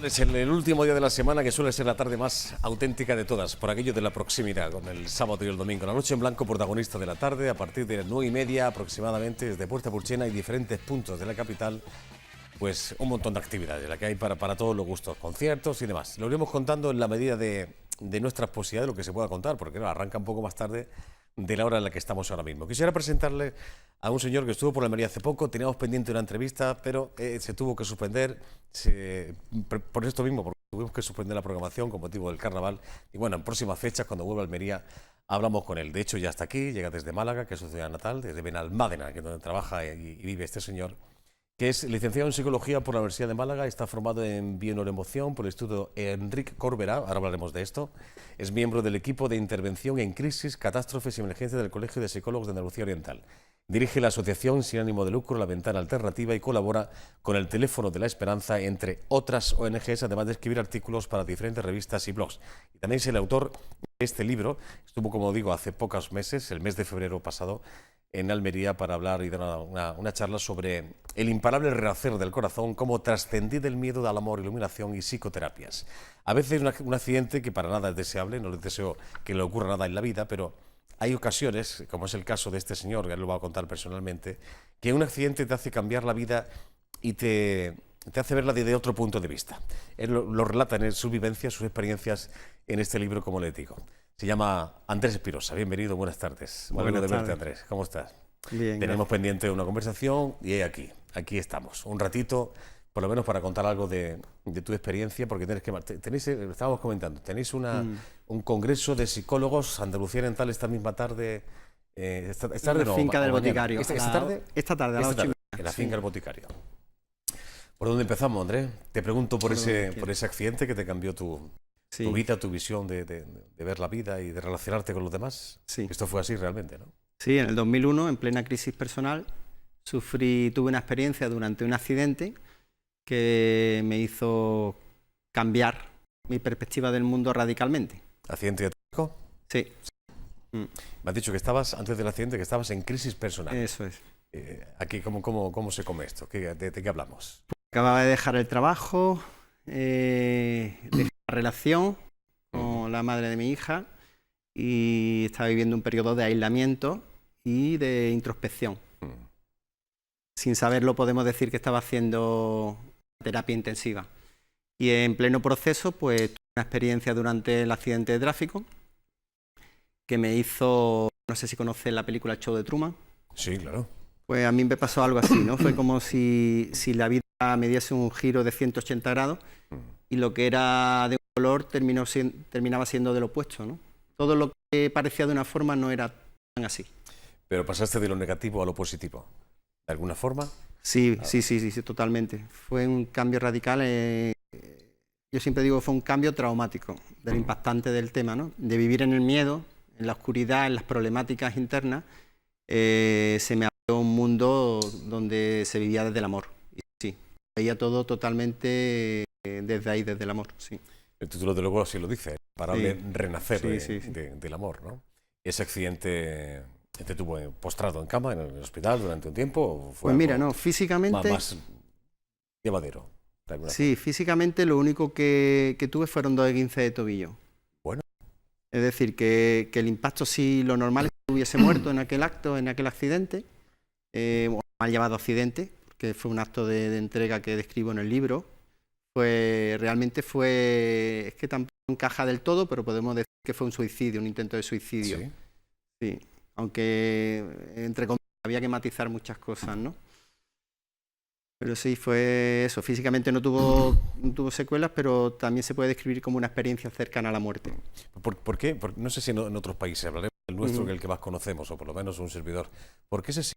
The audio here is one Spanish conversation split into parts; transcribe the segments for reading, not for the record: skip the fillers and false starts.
Es el último día de la semana, que suele ser la tarde más auténtica de todas, por aquello de la proximidad, con el sábado y el domingo. La noche en blanco, protagonista de la tarde, a partir de las 9:30 aproximadamente, desde Puerta Purchena y diferentes puntos de la capital, pues un montón de actividades, la que hay para todos los gustos, conciertos y demás. Lo iremos contando en la medida de nuestras posibilidades, lo que se pueda contar, porque no, arranca un poco más tarde de la hora en la que estamos ahora mismo. Quisiera presentarle a un señor que estuvo por Almería hace poco, teníamos pendiente una entrevista, pero se tuvo que suspender, por esto mismo, porque tuvimos que suspender la programación con motivo del carnaval, y bueno, en próximas fechas, cuando vuelva a Almería, hablamos con él. De hecho, ya está aquí, llega desde Málaga, que es su ciudad natal, desde Benalmádena, que es donde trabaja y vive este señor, que es licenciado en Psicología por la Universidad de Málaga, está formado en Bioneuroemoción por el Instituto Enric Corbera, ahora hablaremos de esto, es miembro del equipo de intervención en crisis, catástrofes y emergencias del Colegio de Psicólogos de Andalucía Oriental. Dirige la asociación sin ánimo de lucro La Ventana Alternativa y colabora con el Teléfono de la Esperanza, entre otras ONGs, además de escribir artículos para diferentes revistas y blogs. Y también es el autor de este libro, estuvo, como digo, hace pocos meses, el mes de febrero pasado, en Almería para hablar y dar una charla sobre el imparable renacer del corazón, cómo trascendir del miedo al amor, iluminación y psicoterapias. A veces un accidente que para nada es deseable, no les deseo que le ocurra nada en la vida, pero hay ocasiones, como es el caso de este señor, que él lo va a contar personalmente, que un accidente te hace cambiar la vida y te hace verla desde otro punto de vista. Él lo relata en sus vivencias, sus experiencias en este libro, como le digo. Se llama Andrés Espirosa. Bienvenido, buenas tardes. Muy bueno de verte, Andrés. ¿Cómo estás? Bien. Tenemos pendiente una conversación y aquí estamos. Un ratito, por lo menos para contar algo de tu experiencia, porque tenéis, estábamos comentando, tenéis un congreso de psicólogos Andalucía Oriental esta misma tarde. Esta tarde en la finca del Boticario. ¿Esta tarde? Esta tarde, a las 8:30. En la finca del Boticario. ¿Por dónde empezamos, Andrés? Te pregunto por ese accidente que te cambió tu vida, tu visión de ver la vida y de relacionarte con los demás. Sí. Esto fue así realmente, ¿no? Sí, en el 2001, en plena crisis personal, tuve una experiencia durante un accidente que me hizo cambiar mi perspectiva del mundo radicalmente. ¿Accidente de tráfico? Sí. Me has dicho que antes del accidente, que estabas en crisis personal. Eso es. Aquí, ¿cómo se come esto? ¿De qué hablamos? Acababa de dejar el trabajo, dejé la relación con la madre de mi hija y estaba viviendo un periodo de aislamiento y de introspección. Sin saberlo, podemos decir que estaba haciendo terapia intensiva. Y en pleno proceso, pues tuve una experiencia durante el accidente de tráfico que me hizo, no sé si conoces la película El show de Truman. Sí, claro. Pues a mí me pasó algo así, ¿no? Fue como si la vida me diese un giro de 180 grados y lo que era de un color terminaba siendo del opuesto, ¿no? Todo lo que parecía de una forma no era tan así. Pero pasaste de lo negativo a lo positivo, ¿de alguna forma? Sí, totalmente. Fue un cambio radical. Yo siempre digo que fue un cambio traumático, del impactante del tema, ¿no? De vivir en el miedo, en la oscuridad, en las problemáticas internas, se me abrió un mundo donde se vivía desde el amor. Y sí, veía todo totalmente desde ahí, desde el amor, sí. El título de luego así lo dice, para renacer del amor, ¿no? Ese accidente te tuvo postrado en cama en el hospital durante un tiempo. Pues mira, no, físicamente más llevadero. Sí, físicamente lo único que tuve fueron 2 esguinces de tobillo. Bueno. Es decir, que el impacto, si lo normal es que hubiese muerto en aquel accidente, o mal llamado accidente, que fue un acto de entrega que describo en el libro, pues realmente es que tampoco encaja del todo, pero podemos decir que fue un suicidio, un intento de suicidio. Sí. Sí, aunque entre comillas había que matizar muchas cosas, ¿no? Pero sí, fue eso. Físicamente no tuvo secuelas, pero también se puede describir como una experiencia cercana a la muerte. ¿Por qué? No sé si en otros países, hablaremos del nuestro, que es el que más conocemos, o por lo menos un servidor. ¿Por qué se sigue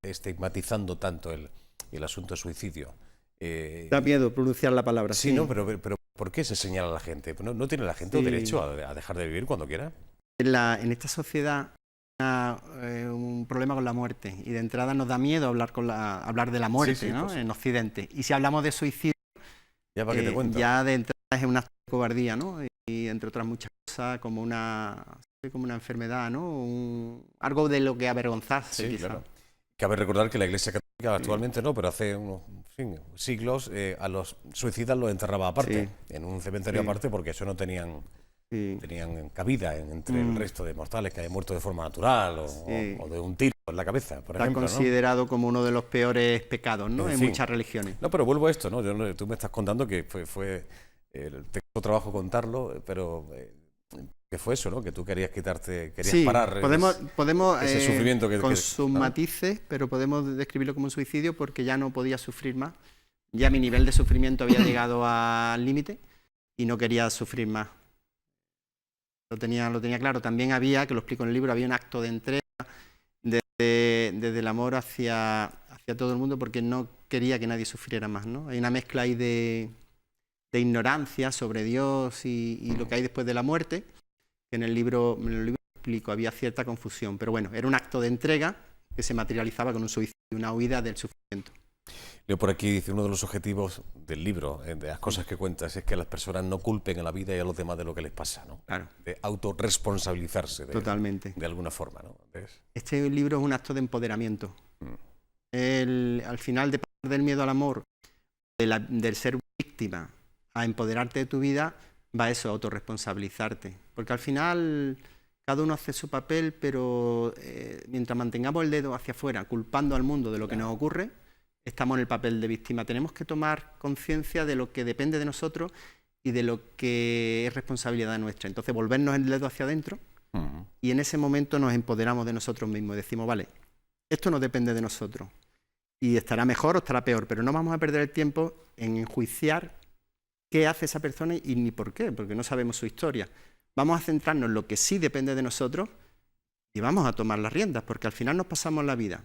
estigmatizando tanto el asunto de suicidio? Da miedo pronunciar la palabra. Sí, ¿no? Pero ¿por qué se señala a la gente? ¿No tiene la gente derecho a dejar de vivir cuando quiera? En esta sociedad hay un problema con la muerte, y de entrada nos da miedo hablar de la muerte, ¿no? Pues, en Occidente. Y si hablamos de suicidio, ya para qué te cuento. Ya de entrada es un acto de cobardía, ¿no? Y entre otras muchas cosas, como una enfermedad, ¿no? Algo de lo que avergonzarse. Sí, claro. Cabe recordar que la Iglesia Católica actualmente no, pero hace unos fin, siglos, a los suicidas los enterraba aparte, Sí. en un cementerio Sí. aparte, porque eso no tenían Sí. cabida entre el resto de mortales que hayan muerto de forma natural Sí. o de un tiro en la cabeza, por Está ejemplo, ¿no? considerado como uno de los peores pecados, ¿no? En fin. muchas religiones. No, pero vuelvo a esto, ¿no? Tú me estás contando que te costó trabajo contarlo, pero que fue eso, ¿no? Que tú querías querías Sí, parar podemos ese sufrimiento con sus ¿no? matices, pero podemos describirlo como un suicidio porque ya no podía sufrir más. Ya mi nivel de sufrimiento había llegado al límite y no quería sufrir más. Lo tenía claro. También había, que lo explico en el libro, había un acto de entrega desde el amor hacia todo el mundo porque no quería que nadie sufriera más, ¿no? Hay una mezcla ahí de ignorancia sobre Dios y lo que hay después de la muerte, que en el libro explico, había cierta confusión, pero bueno, era un acto de entrega que se materializaba con un suicidio, una huida del sufrimiento. Leo por aquí, dice, uno de los objetivos del libro, de las cosas que cuentas, es que las personas no culpen a la vida y a los demás de lo que les pasa, ¿no? Claro. De autorresponsabilizarse Totalmente. de alguna forma, ¿no? ¿Ves? Este libro es un acto de empoderamiento. Al final, de pasar del miedo al amor, del ser víctima a empoderarte de tu vida, va eso, a autorresponsabilizarte. Porque al final cada uno hace su papel, pero mientras mantengamos el dedo hacia afuera, culpando al mundo de lo que nos ocurre, estamos en el papel de víctima. Tenemos que tomar conciencia de lo que depende de nosotros y de lo que es responsabilidad nuestra. Entonces, volvernos el dedo hacia adentro y en ese momento nos empoderamos de nosotros mismos. Decimos, vale, esto no depende de nosotros. Y estará mejor o estará peor, pero no vamos a perder el tiempo en enjuiciar qué hace esa persona y ni por qué, porque no sabemos su historia. Vamos a centrarnos en lo que sí depende de nosotros y vamos a tomar las riendas, porque al final nos pasamos la vida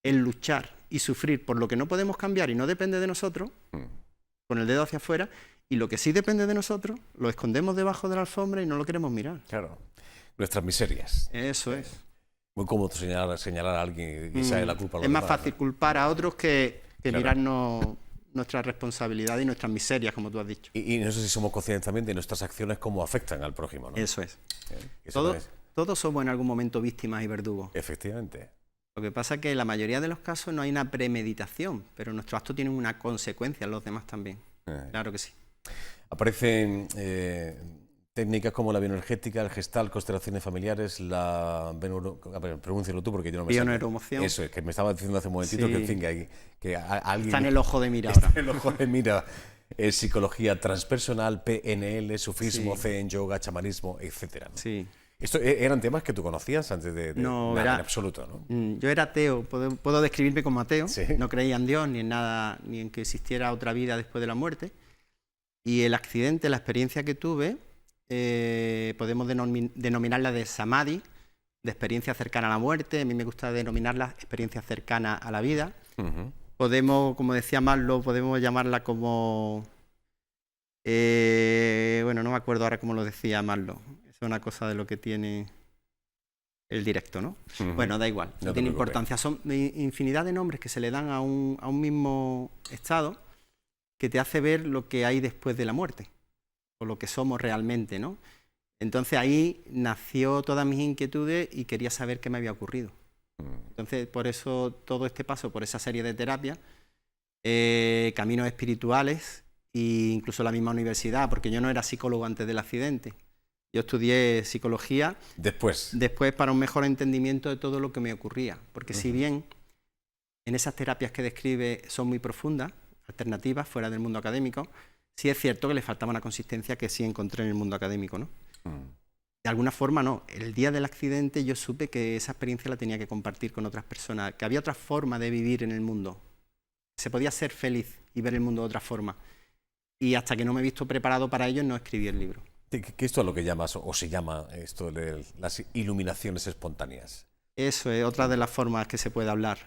en luchar y sufrir por lo que no podemos cambiar y no depende de nosotros, con el dedo hacia afuera, y lo que sí depende de nosotros lo escondemos debajo de la alfombra y no lo queremos mirar. Claro, nuestras miserias. Eso es. Muy cómodo señalar a alguien y echarle la culpa a los Es más demás, fácil culpar a otros que Claro. mirarnos nuestra responsabilidad y nuestras miserias, como tú has dicho. Y no sé si somos conscientes también de nuestras acciones cómo afectan al prójimo, ¿no? Eso es. Eso no es- Todos somos en algún momento víctimas y verdugos. Efectivamente. Lo que pasa es que en la mayoría de los casos no hay una premeditación, pero nuestros actos tienen una consecuencia en los demás también. Claro que sí. Aparecen técnicas como la bioenergética, el gestal, constelaciones familiares, a ver, pronúncialo tú porque yo no me sé. Bioneuromoción. Eso es, que me estaba diciendo hace un momentito Sí. que, en fin, que alguien... Está en el ojo de mira Está ahora. en el ojo de mira. Psicología transpersonal, PNL, sufismo, Sí. Zen, yoga, chamanismo, etcétera, ¿no? Sí. ¿Esto eran temas que tú conocías antes de No, nada, era- en absoluto, ¿no? Yo era ateo, puedo describirme como ateo, Sí. no creía en Dios ni en nada, ni en que existiera otra vida después de la muerte. Y el accidente, la experiencia que tuve, podemos denominarla de samadhi, de experiencia cercana a la muerte. A mí me gusta denominarla experiencia cercana a la vida. Ujú. Podemos, como decía Maslow, podemos llamarla como... bueno, no me acuerdo ahora cómo lo decía Maslow. Es una cosa de lo que tiene el directo, ¿no? Ujú. Bueno, da igual, No no te tiene preocupes. importancia. Son infinidad de nombres que se le dan a un mismo estado que te hace ver lo que hay después de la muerte, o lo que somos realmente, ¿no? Entonces ahí nació todas mis inquietudes y quería saber qué me había ocurrido. Entonces, por eso todo este paso por esa serie de terapias, caminos espirituales e incluso la misma universidad, porque yo no era psicólogo antes del accidente. Yo estudié psicología Después. después para un mejor entendimiento de todo lo que me ocurría. Porque si bien en esas terapias que describe son muy profundas, alternativas, fuera del mundo académico, sí es cierto que le faltaba una consistencia que sí encontré en el mundo académico, ¿no? De alguna forma no. El día del accidente yo supe que esa experiencia la tenía que compartir con otras personas, que había otra forma de vivir en el mundo. Se podía ser feliz y ver el mundo de otra forma. Y hasta que no me he visto preparado para ello, no escribí el libro. ¿Qué esto es lo que llamas o se llama esto de las iluminaciones espontáneas? Eso es otra de las formas que se puede hablar.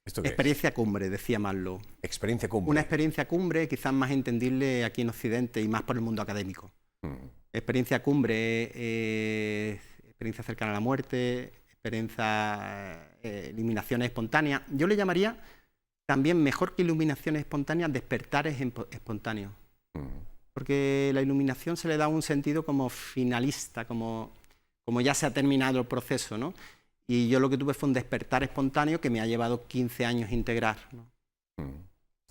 ¿Esto qué es? Experiencia cumbre, decía Maslow. Experiencia cumbre. Una experiencia cumbre quizás más entendible aquí en Occidente y más por el mundo académico. Experiencia cumbre, experiencia cercana a la muerte, experiencia, iluminaciones espontáneas. Yo le llamaría también, mejor que iluminaciones espontáneas, despertares espontáneos. Porque la iluminación se le da un sentido como finalista, como ya se ha terminado el proceso, ¿no? Y yo lo que tuve fue un despertar espontáneo que me ha llevado 15 años integrar, ¿no?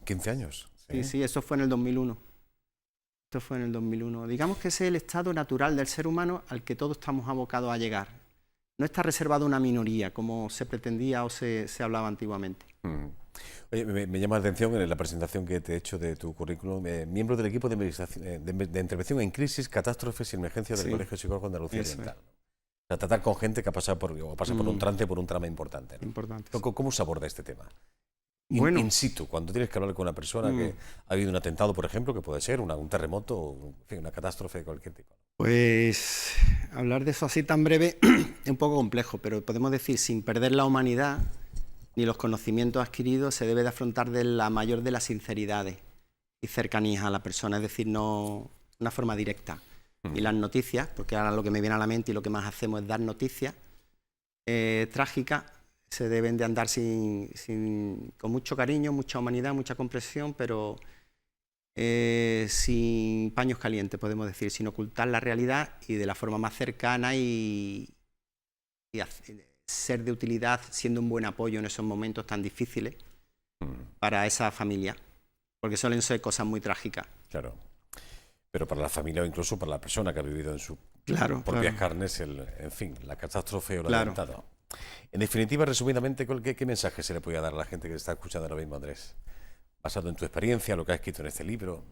15 años. Sí, sí, eso fue en el 2001. Esto fue en el 2001. Digamos que ese es el estado natural del ser humano al que todos estamos abocados a llegar. No está reservado a una minoría, como se pretendía o se hablaba antiguamente. Oye, me llama la atención en la presentación que te he hecho de tu currículum, miembro del equipo de intervención en crisis, catástrofes y emergencias del Colegio de Psicólogos de Andalucía Oriental. O sea, tratar con gente que ha pasado por un trance, por un trama importante, ¿no? Importante. ¿Cómo se aborda este tema? Bueno, In situ, cuando tienes que hablar con una persona que ha habido un atentado, por ejemplo, que puede ser un terremoto o en fin, una catástrofe de cualquier tipo. Pues hablar de eso así tan breve es un poco complejo, pero podemos decir, sin perder la humanidad ni los conocimientos adquiridos, se debe de afrontar de la mayor de las sinceridades y cercanías a la persona, es decir, no una forma directa. Y las noticias, porque ahora lo que me viene a la mente y lo que más hacemos es dar noticias trágicas, se deben de andar con mucho cariño, mucha humanidad, mucha comprensión, pero sin paños calientes, podemos decir, sin ocultar la realidad y de la forma más cercana y ser de utilidad, siendo un buen apoyo en esos momentos tan difíciles para esa familia, porque suelen ser cosas muy trágicas. Claro. Pero para la familia o incluso para la persona que ha vivido en sus propias carnes, en fin, la catástrofe o el atentado. En definitiva, resumidamente, ¿qué mensaje se le puede dar a la gente que está escuchando ahora mismo, Andrés? Basado en tu experiencia, lo que has escrito en este libro,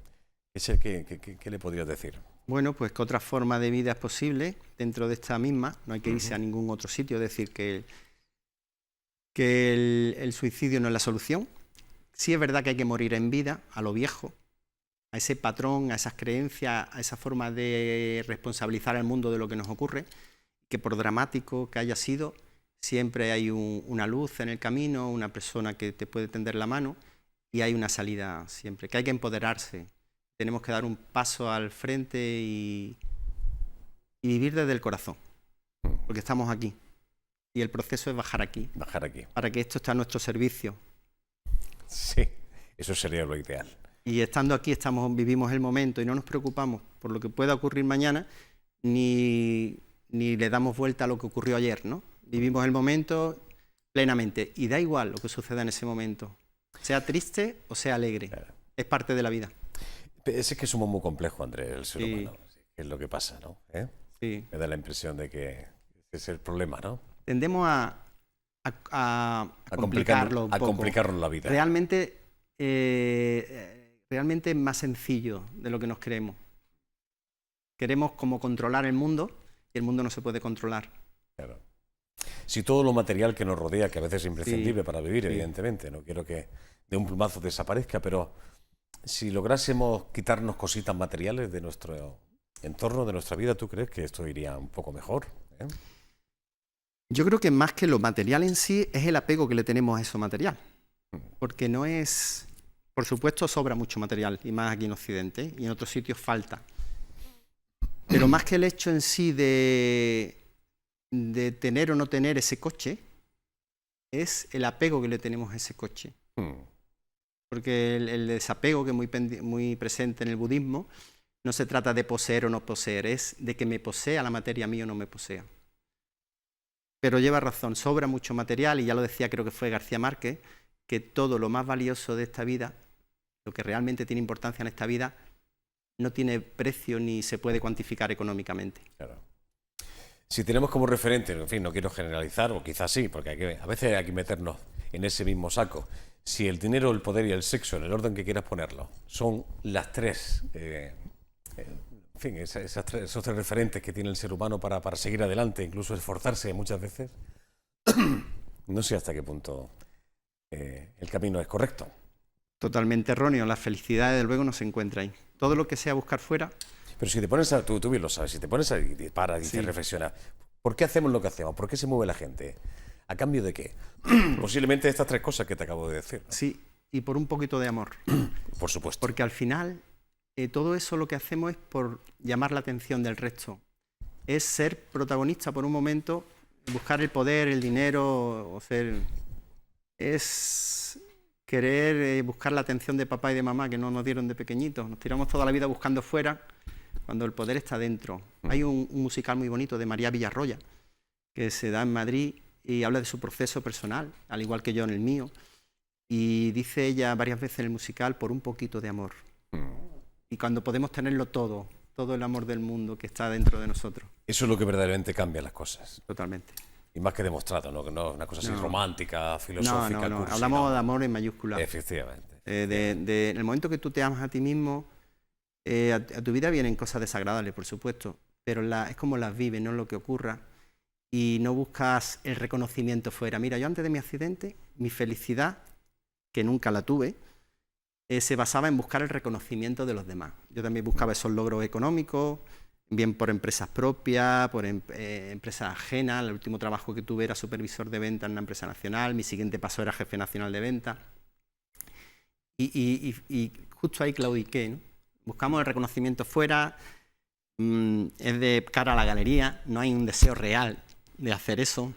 ¿qué le podrías decir? Bueno, pues que otra forma de vida es posible dentro de esta misma, no hay que irse a ningún otro sitio, es decir, que el suicidio no es la solución. Sí es verdad que hay que morir en vida, a lo viejo, a ese patrón, a esas creencias, a esa forma de responsabilizar al mundo de lo que nos ocurre, que por dramático que haya sido, siempre hay una luz en el camino, una persona que te puede tender la mano y hay una salida siempre, que hay que empoderarse. Tenemos que dar un paso al frente y vivir desde el corazón, porque estamos aquí y el proceso es bajar aquí. Bajar aquí. Para que esto esté a nuestro servicio. Sí, eso sería lo ideal. Y estando aquí vivimos el momento y no nos preocupamos por lo que pueda ocurrir mañana, ni le damos vuelta a lo que ocurrió ayer, ¿no? Vivimos el momento plenamente y da igual lo que suceda en ese momento, sea triste o sea alegre, claro. Es parte de la vida. Es que somos muy complejos, Andrés, el ser humano, es lo que pasa, ¿no? Sí. Me da la impresión de que es el problema, ¿no? Tendemos a complicarlo un poco. A complicarnos la vida. Realmente es más sencillo de lo que nos creemos. Queremos como controlar el mundo y el mundo no se puede controlar. Claro. Si todo lo material que nos rodea, que a veces es imprescindible para vivir, evidentemente, no quiero que de un plumazo desaparezca, pero si lográsemos quitarnos cositas materiales de nuestro entorno, de nuestra vida, ¿tú crees que esto iría un poco mejor? Yo creo que más que lo material en sí es el apego que le tenemos a eso material, porque no es... Por supuesto sobra mucho material, y más aquí en Occidente, y en otros sitios falta. Pero más que el hecho en sí de tener o no tener ese coche, es el apego que le tenemos a ese coche. Porque el desapego, que es muy presente en el budismo, no se trata de poseer o no poseer, es de que me posea la materia mía o no me posea. Pero lleva razón, sobra mucho material, y ya lo decía, creo que fue García Márquez, que todo lo más valioso de esta vida, lo que realmente tiene importancia en esta vida, no tiene precio ni se puede cuantificar económicamente. Claro. Si tenemos como referente, en fin, no quiero generalizar, o quizás sí, porque a veces hay que meternos en ese mismo saco. Si el dinero, el poder y el sexo, en el orden que quieras ponerlo, son las tres, en fin, esos tres referentes que tiene el ser humano para seguir adelante, incluso esforzarse muchas veces, no sé hasta qué punto el camino es correcto. Totalmente erróneo. La felicidad, desde luego, no se encuentra ahí. Todo lo que sea buscar fuera... Pero si te pones a... Tú bien lo sabes, si te pones a... Y paras y te reflexionas, ¿por qué hacemos lo que hacemos? ¿Por qué se mueve la gente? ¿A cambio de qué? Posiblemente estas tres cosas que te acabo de decir, ¿no? Sí, y por un poquito de amor. Por supuesto. Porque al final, todo eso lo que hacemos es por llamar la atención del resto. Es ser protagonista por un momento, buscar el poder, el dinero, o ser... Es... querer buscar la atención de papá y de mamá que no nos dieron de pequeñitos. Nos tiramos toda la vida buscando fuera cuando el poder está dentro. Hay un musical muy bonito de María Villarroya que se da en Madrid y habla de su proceso personal, al igual que yo en el mío. Y dice ella varias veces en el musical, por un poquito de amor. Y cuando podemos tenerlo todo el amor del mundo que está dentro de nosotros. Eso es lo que verdaderamente cambia las cosas. Totalmente. Y más que demostrado, ¿no? Que no una cosa así No. romántica, filosófica. No. cursi, Hablamos ¿no? de amor en mayúscula. Efectivamente. En el momento que tú te amas a ti mismo, a tu vida vienen cosas desagradables, por supuesto, pero es como las vives, no lo que ocurra. Y no buscas el reconocimiento fuera. Mira, yo antes de mi accidente, mi felicidad, que nunca la tuve, se basaba en buscar el reconocimiento de los demás. Yo también buscaba esos logros económicos, bien por empresas propias, por empresas ajenas. El último trabajo que tuve era supervisor de venta en una empresa nacional, mi siguiente paso era jefe nacional de venta. Y justo ahí claudiqué, ¿no? Buscamos el reconocimiento fuera, es de cara a la galería, no hay un deseo real de hacer eso.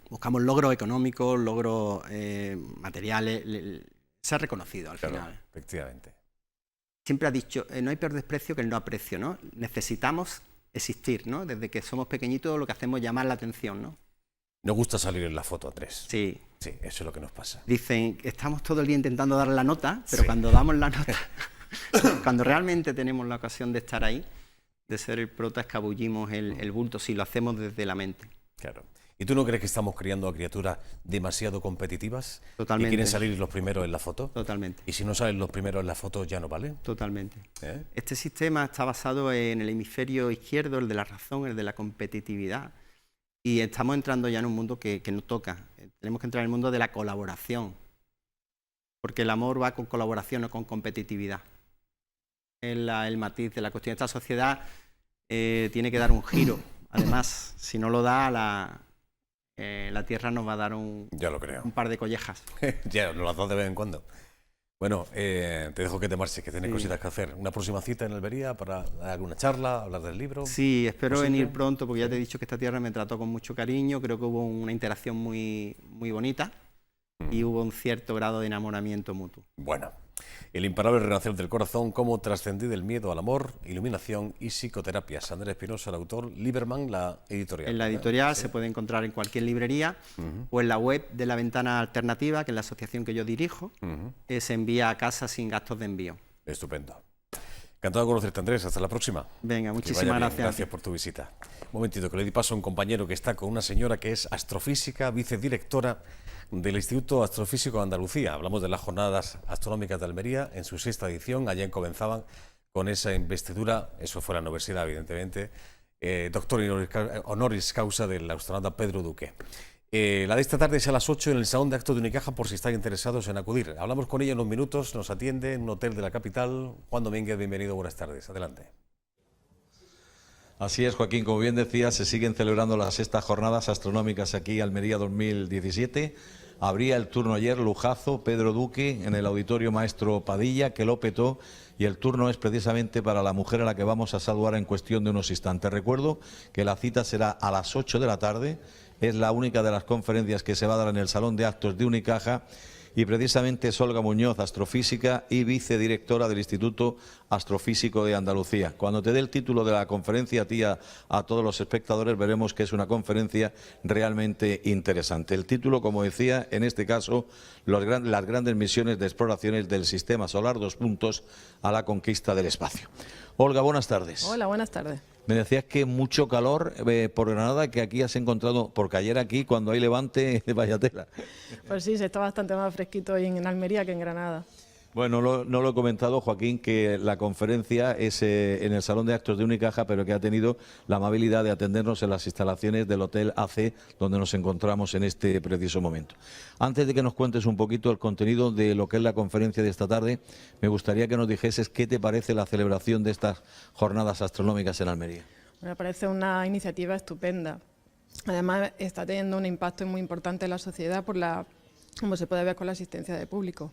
Buscamos logros económicos, logros materiales, ser reconocido al final. Efectivamente. Siempre ha dicho, no hay peor desprecio que el no aprecio, ¿no? Necesitamos existir, ¿no? Desde que somos pequeñitos lo que hacemos es llamar la atención, ¿no? Nos gusta salir en la foto, Andrés. Sí. Sí, eso es lo que nos pasa. Dicen, estamos todo el día intentando dar la nota, pero Sí. cuando damos la nota, cuando realmente tenemos la ocasión de estar ahí, de ser el prota, escabullimos el bulto si lo hacemos desde la mente. Claro. ¿Y tú no crees que estamos criando a criaturas demasiado competitivas? Totalmente. ¿Y quieren salir los primeros en la foto? Totalmente. ¿Y si no salen los primeros en la foto ya no vale? Totalmente. ¿Eh? Este sistema está basado en el hemisferio izquierdo, el de la razón, el de la competitividad. Y estamos entrando ya en un mundo que nos toca. Tenemos que entrar en el mundo de la colaboración. Porque el amor va con colaboración, no con competitividad. Es el matiz de la cuestión. Esta sociedad tiene que dar un giro. Además, si no lo da, la Tierra nos va a dar Ya lo creo. un par de collejas. Ya, nos las das de vez en cuando. Bueno, te dejo que te marches, que tienes Sí. cositas que hacer. Una próxima cita en Almería para dar alguna charla, hablar del libro. Sí, espero ¿Posible? venir pronto porque ya te he dicho que esta tierra me trató con mucho cariño. Creo que hubo una interacción muy, muy bonita y hubo un cierto grado de enamoramiento mutuo. Bueno, el imparable renacer del corazón, cómo trascendí del miedo al amor, iluminación y psicoterapias. Andrés Espinosa, el autor, Lieberman, la editorial. En la editorial se puede encontrar en cualquier librería o en la web de la Ventana Alternativa, que es la asociación que yo dirijo, se envía a casa sin gastos de envío. Estupendo. Encantado de conocerte, Andrés. Hasta la próxima. Venga, Que muchísimas vaya bien. gracias. Gracias por tu visita. Un momentito, que le di paso a un compañero que está con una señora que es astrofísica, vicedirectora del Instituto Astrofísico de Andalucía. Hablamos de las Jornadas Astronómicas de Almería en su 6ª edición. Ayer comenzaban con esa investidura, eso fue la universidad, evidentemente, doctor honoris causa del astronauta Pedro Duque. La de esta tarde es a las 8 en el Salón de Actos de Unicaja, por si están interesados en acudir. Hablamos con ella en unos minutos, nos atiende en un hotel de la capital. Juan Domínguez, bienvenido, buenas tardes. Adelante. Así es, Joaquín, como bien decía, se siguen celebrando las 6ª Jornadas Astronómicas aquí, Almería 2017. Abría el turno ayer, lujazo, Pedro Duque, en el Auditorio Maestro Padilla, que lo petó, y el turno es precisamente para la mujer a la que vamos a saludar en cuestión de unos instantes. Recuerdo que la cita será a las 8 de la tarde, es la única de las conferencias que se va a dar en el Salón de Actos de Unicaja, y precisamente es Olga Muñoz, astrofísica y vicedirectora del Instituto Astrofísico de Andalucía. Cuando te dé el título de la conferencia a ti a todos los espectadores, veremos que es una conferencia realmente interesante. El título, como decía, en este caso, las grandes misiones de exploraciones del Sistema Solar, 2 puntos a la conquista del espacio. Olga, buenas tardes. Hola, buenas tardes. Me decías que mucho calor por Granada, que aquí has encontrado, porque ayer aquí cuando hay levante, vaya tela. Pues sí, se está bastante más fresquito hoy en Almería que en Granada. Bueno, no lo he comentado, Joaquín, que la conferencia es en el Salón de Actos de Unicaja, pero que ha tenido la amabilidad de atendernos en las instalaciones del Hotel AC, donde nos encontramos en este preciso momento. Antes de que nos cuentes un poquito el contenido de lo que es la conferencia de esta tarde, me gustaría que nos dijeses qué te parece la celebración de estas jornadas astronómicas en Almería. Me parece una iniciativa estupenda. Además, está teniendo un impacto muy importante en la sociedad como se puede ver con la asistencia de público.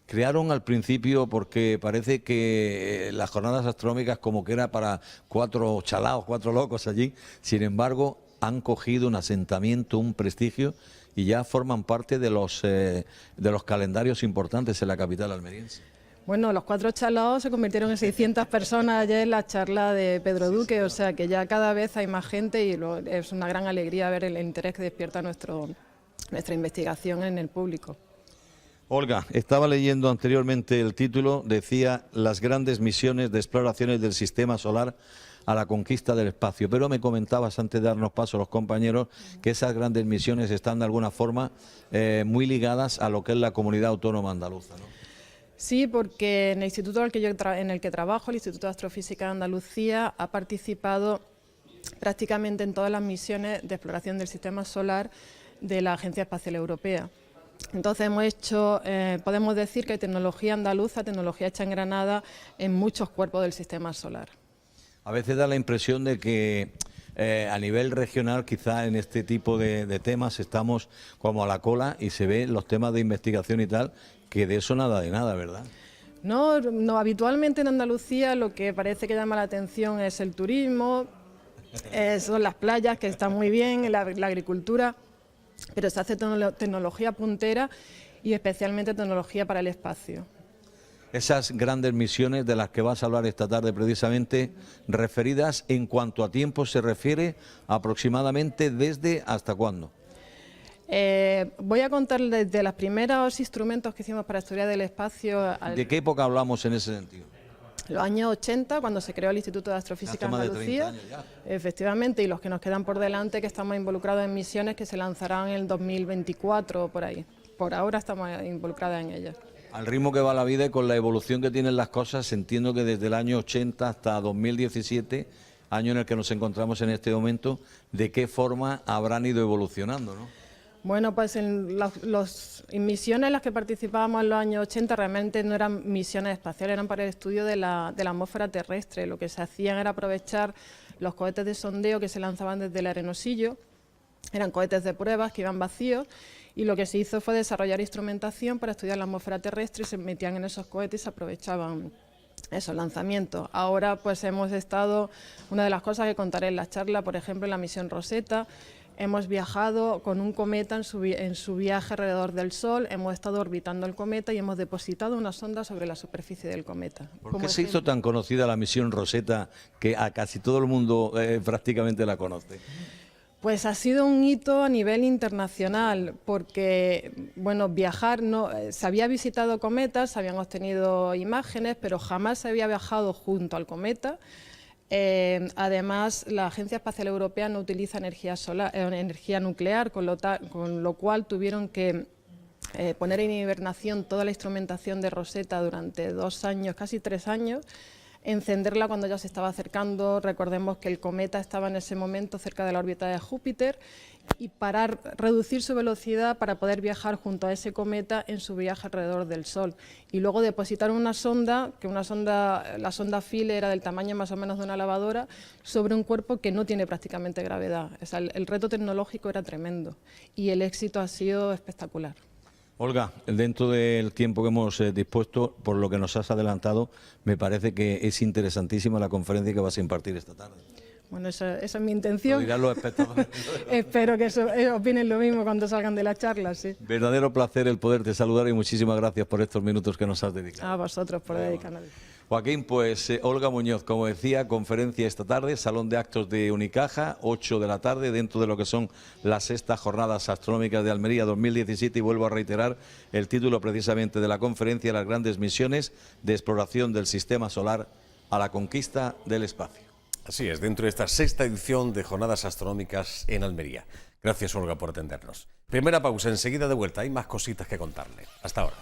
Crearon al principio porque parece que las jornadas astronómicas como que era para 4 chalaos, 4 locos allí. Sin embargo, han cogido un asentamiento, un prestigio y ya forman parte de los calendarios importantes en la capital almeriense. Bueno, los 4 chalaos se convirtieron en 600 personas ayer en la charla de Pedro Duque, o sea que ya cada vez hay más gente y es una gran alegría ver el interés que despierta nuestra investigación en el público. Olga, estaba leyendo anteriormente el título, decía las grandes misiones de exploraciones del sistema solar a la conquista del espacio, pero me comentabas antes de darnos paso a los compañeros que esas grandes misiones están de alguna forma muy ligadas a lo que es la comunidad autónoma andaluza, ¿no? Sí, porque en el instituto en el que trabajo, el Instituto de Astrofísica de Andalucía, ha participado prácticamente en todas las misiones de exploración del sistema solar de la Agencia Espacial Europea. Entonces hemos hecho, podemos decir que hay tecnología andaluza, tecnología hecha en Granada en muchos cuerpos del sistema solar. A veces da la impresión de que a nivel regional, quizá en este tipo de temas estamos como a la cola y se ve los temas de investigación y tal, que de eso nada de nada, ¿verdad? No, habitualmente en Andalucía lo que parece que llama la atención es el turismo, son las playas, que están muy bien, la agricultura, pero se hace tecnología puntera y especialmente tecnología para el espacio. Esas grandes misiones de las que vas a hablar esta tarde precisamente, referidas en cuanto a tiempo se refiere, aproximadamente desde hasta cuándo. Voy a contar desde los primeros instrumentos que hicimos para estudiar del espacio. ¿De qué época hablamos en ese sentido? Los años 80, cuando se creó el Instituto de Astrofísica de Andalucía, efectivamente, y los que nos quedan por delante, que estamos involucrados en misiones que se lanzarán en el 2024 o por ahí. Por ahora estamos involucradas en ellas. Al ritmo que va la vida y con la evolución que tienen las cosas, entiendo que desde el año 80 hasta 2017, año en el que nos encontramos en este momento, ¿de qué forma habrán ido evolucionando, no? Bueno, pues en misiones en las que participábamos en los años 80 realmente no eran misiones espaciales, eran para el estudio de la atmósfera terrestre. Lo que se hacían era aprovechar los cohetes de sondeo que se lanzaban desde el Arenosillo, eran cohetes de pruebas que iban vacíos, y lo que se hizo fue desarrollar instrumentación para estudiar la atmósfera terrestre y se metían en esos cohetes y se aprovechaban esos lanzamientos. Ahora pues hemos estado, una de las cosas que contaré en la charla, por ejemplo en la misión Rosetta, hemos viajado con un cometa en su viaje alrededor del Sol, hemos estado orbitando el cometa y hemos depositado una sonda sobre la superficie del cometa. ¿Por qué se hizo tan conocida la misión Rosetta que a casi todo el mundo prácticamente la conoce? Pues ha sido un hito a nivel internacional, porque bueno, viajar, se había visitado cometas, se habían obtenido imágenes, pero jamás se había viajado junto al cometa. Además, la Agencia Espacial Europea no utiliza energía nuclear, con lo cual tuvieron que poner en hibernación toda la instrumentación de Rosetta durante 2 años, casi 3 años, encenderla cuando ya se estaba acercando. Recordemos que el cometa estaba en ese momento cerca de la órbita de Júpiter, y reducir su velocidad para poder viajar junto a ese cometa en su viaje alrededor del Sol. Y luego depositar una sonda, la sonda Philae era del tamaño más o menos de una lavadora, sobre un cuerpo que no tiene prácticamente gravedad. O sea, el reto tecnológico era tremendo y el éxito ha sido espectacular. Olga, dentro del tiempo que hemos dispuesto, por lo que nos has adelantado, me parece que es interesantísima la conferencia que vas a impartir esta tarde. Bueno, esa es mi intención. Lo dirán los espectadores. Espero que opinen lo mismo cuando salgan de la charla, sí. Verdadero placer el poderte saludar y muchísimas gracias por estos minutos que nos has dedicado. A vosotros por dedicarnos. Joaquín, pues Olga Muñoz, como decía, conferencia esta tarde, Salón de Actos de Unicaja, 8 de la tarde, dentro de lo que son las 6ª Jornadas Astronómicas de Almería 2017, y vuelvo a reiterar el título precisamente de la conferencia, las grandes misiones de exploración del sistema solar a la conquista del espacio. Así es, dentro de esta 6ª edición de Jornadas Astronómicas en Almería. Gracias, Olga, por atendernos. Primera pausa, enseguida de vuelta, hay más cositas que contarle. Hasta ahora.